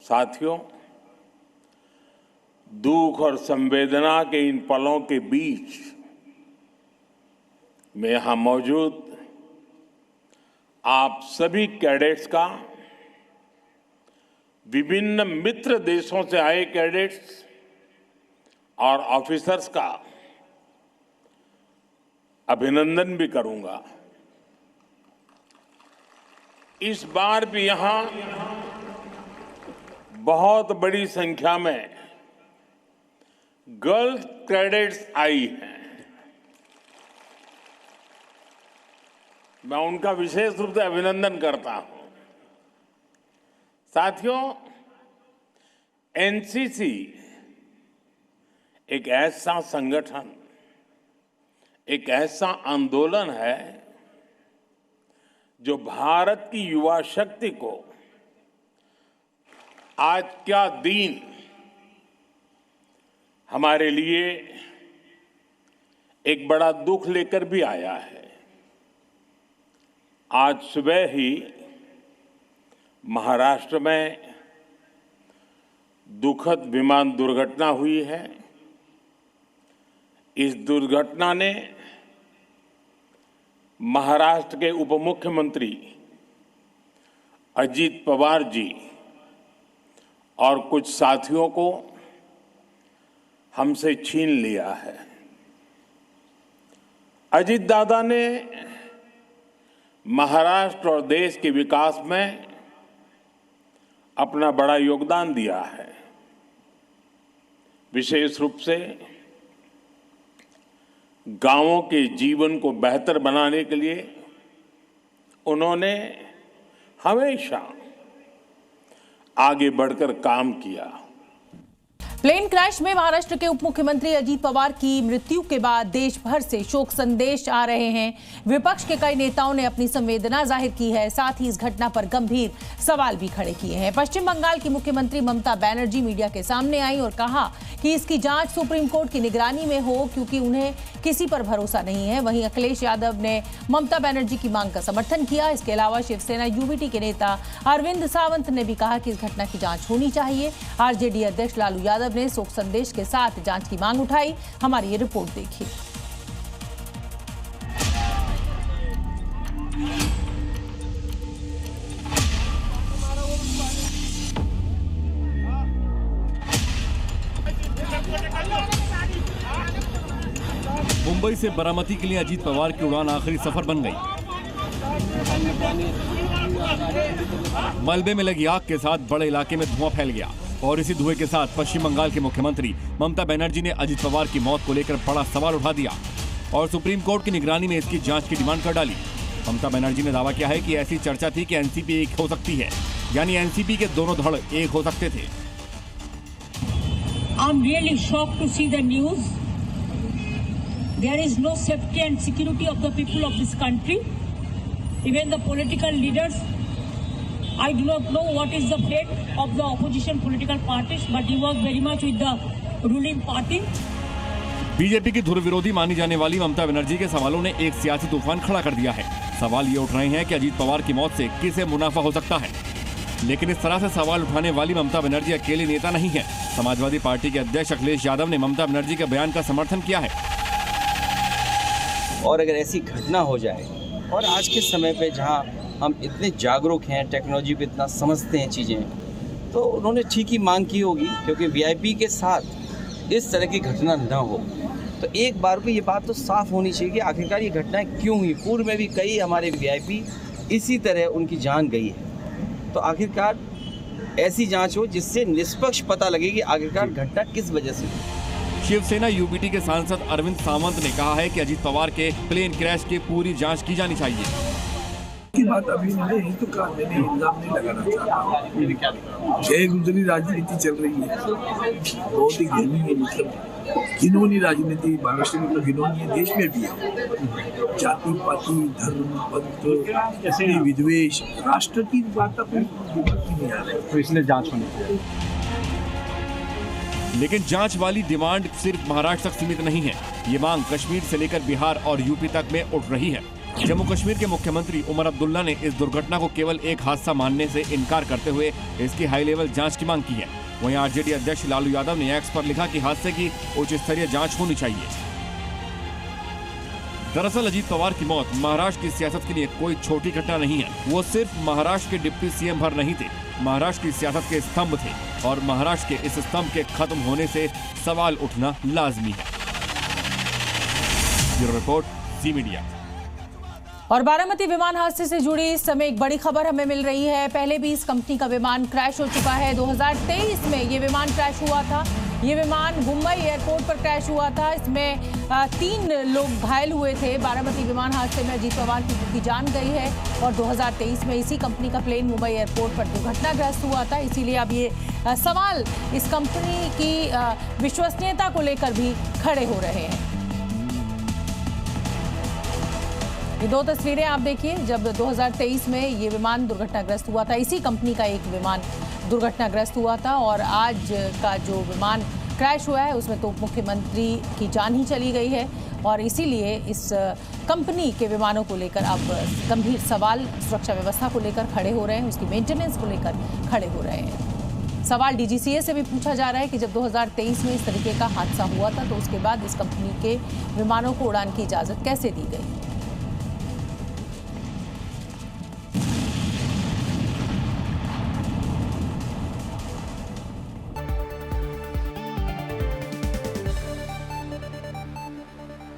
साथियों, दुख और संवेदना के इन पलों के बीच मैं यहां मौजूद आप सभी कैडेट्स का, विभिन्न मित्र देशों से आए कैडेट्स और ऑफिसर्स का अभिनंदन भी करूंगा। इस बार भी यहां बहुत बड़ी संख्या में गर्ल्स कैडेट्स आई हैं। मैं उनका विशेष रूप से अभिनंदन करता हूं। साथियों, एनसीसी एक ऐसा संगठन, एक ऐसा आंदोलन है जो भारत की युवा शक्ति को आज क्या दिन हमारे लिए एक बड़ा दुख लेकर भी आया है। आज सुबह ही महाराष्ट्र में दुखद विमान दुर्घटना हुई है। इस दुर्घटना ने महाराष्ट्र के उप मुख्यमंत्री अजीत पवार जी और कुछ साथियों को हमसे छीन लिया है। अजीत दादा ने महाराष्ट्र और देश के विकास में अपना बड़ा योगदान दिया है। विशेष रूप से गांवों के जीवन को बेहतर बनाने के लिए उन्होंने हमेशा आगे बढ़कर काम किया। प्लेन क्रैश में महाराष्ट्र के उप मुख्यमंत्री अजीत पवार की मृत्यु के बाद देश भर से शोक संदेश आ रहे हैं। विपक्ष के कई नेताओं ने अपनी संवेदना जाहिर की है, साथ ही इस घटना पर गंभीर सवाल भी खड़े किए हैं। पश्चिम बंगाल की मुख्यमंत्री ममता बनर्जी मीडिया के सामने आई और कहा कि इसकी जांच सुप्रीम कोर्ट की निगरानी में हो, क्योंकि उन्हें किसी पर भरोसा नहीं है। वहीं अखिलेश यादव ने ममता बनर्जी की मांग का समर्थन किया। इसके अलावा शिवसेना यूबीटी के नेता अरविंद सावंत ने भी कहा कि इस घटना की जांच होनी चाहिए। आरजेडी अध्यक्ष लालू यादव ने शोक संदेश के साथ जांच की मांग उठाई। हमारी ये रिपोर्ट देखिए। मुंबई से बारामती के लिए अजीत पवार की उड़ान आखिरी सफर बन गई। मलबे में लगी आग के साथ बड़े इलाके में धुआं फैल गया और इसी धुएं के साथ पश्चिम बंगाल के मुख्यमंत्री ममता बनर्जी ने अजीत पवार की मौत को लेकर बड़ा सवाल उठा दिया और सुप्रीम कोर्ट की निगरानी में इसकी जांच की डिमांड कर डाली। ममता बनर्जी ने दावा किया है कि ऐसी चर्चा थी कि एनसीपी एक हो सकती है, यानी एनसीपी के दोनों धड़ एक हो सकते थे। I'm really shocked to see the news. There is no safety and security of the people of this country. Even the political leaders, I do not know what is the fate of the opposition political parties, but he was very much with the ruling party. BJP की धुर विरोधी मानी जाने वाली ममता बनर्जी के सवालों ने एक सियासी तूफान खड़ा कर दिया है। सवाल ये उठ रहे हैं कि अजीत पवार की मौत से किसे मुनाफा हो सकता है। लेकिन इस तरह से सवाल उठाने वाली ममता बनर्जी अकेले नेता नहीं है। समाजवादी पार्टी के अध्यक्ष अखिलेश यादव ने ममता बनर्जी के बयान का समर्थन किया है। और अगर ऐसी घटना हो जाए, और आज के समय पे जहां हम इतने जागरूक हैं, टेक्नोलॉजी पे इतना समझते हैं चीज़ें, तो उन्होंने ठीक ही मांग की होगी, क्योंकि वीआईपी के साथ इस तरह की घटना न हो। तो एक बार को ये बात तो साफ होनी चाहिए कि आखिरकार ये घटना क्यों हुई। पूर्व में भी कई हमारे वीआईपी इसी तरह उनकी जान गई है। तो आखिरकार ऐसी जांच हो जिससे निष्पक्ष पता लगे कि आखिरकार घटना किस वजह से हुई। शिवसेना यूबीटी के सांसद अरविंद सावंत ने कहा है कि अजीत पवार के प्लेन क्रैश की पूरी जांच की जानी चाहिए। की बात अभी नहीं तो कहा, मैंने इल्जाम नहीं लगाना चाहता। छह गुजरी राजनीति चल रही है, बहुत ही घिनौनी है, मतलब घिनौनी राजनीति। महाराष्ट्र में तो घिनौनी है, देश में भी है। जाति पाति धर्म पंथ विद्वेष, राष्ट्र की बात कोई नहीं आ रही, तो इसलिए जांच होनी चाहिए। लेकिन जांच वाली डिमांड सिर्फ महाराष्ट्र तक सीमित नहीं है। ये मांग कश्मीर से लेकर बिहार और यूपी तक में उठ रही है। जम्मू कश्मीर के मुख्यमंत्री उमर अब्दुल्ला ने इस दुर्घटना को केवल एक हादसा मानने से इनकार करते हुए इसकी हाई लेवल जांच की मांग की है। वहीं आरजेडी अध्यक्ष लालू यादव ने एक्स पर लिखा कि हादसे की उच्च स्तरीय जांच होनी चाहिए। दरअसल अजीत पवार की मौत महाराष्ट्र की सियासत के लिए कोई छोटी घटना नहीं है। वो सिर्फ महाराष्ट्र के डिप्टी सीएम भर नहीं थे, महाराष्ट्र की सियासत के स्तंभ थे और महाराष्ट्र के इस स्तंभ के खत्म होने से सवाल उठना लाजमी है। ब्यूरो रिपोर्ट, जी मीडिया। और बारामती विमान हादसे से जुड़ी इस समय एक बड़ी खबर हमें मिल रही है। पहले भी इस कंपनी का विमान क्रैश हो चुका है। 2023 में ये विमान क्रैश हुआ था। ये विमान मुंबई एयरपोर्ट पर क्रैश हुआ था। इसमें 3 लोग घायल हुए थे। बारामती विमान हादसे में अजीत पवार की जान गई है और 2023 में इसी कंपनी का प्लेन मुंबई एयरपोर्ट पर दुर्घटनाग्रस्त हुआ था। इसीलिए अब ये सवाल इस कंपनी की विश्वसनीयता को लेकर भी खड़े हो रहे हैं। ये 2 तस्वीरें आप देखिए, जब 2023 में ये विमान दुर्घटनाग्रस्त हुआ था, इसी कंपनी का एक विमान दुर्घटनाग्रस्त हुआ था और आज का जो विमान क्रैश हुआ है उसमें तो मुख्यमंत्री की जान ही चली गई है और इसीलिए इस कंपनी के विमानों को लेकर अब गंभीर सवाल सुरक्षा व्यवस्था को लेकर खड़े हो रहे हैं, उसकी मेंटेनेंस को लेकर खड़े हो रहे हैं। सवाल डीजीसीए से भी पूछा जा रहा है कि जब 2023 में इस तरीके का हादसा हुआ था तो उसके बाद इस कंपनी के विमानों को उड़ान की इजाज़त कैसे दी गई।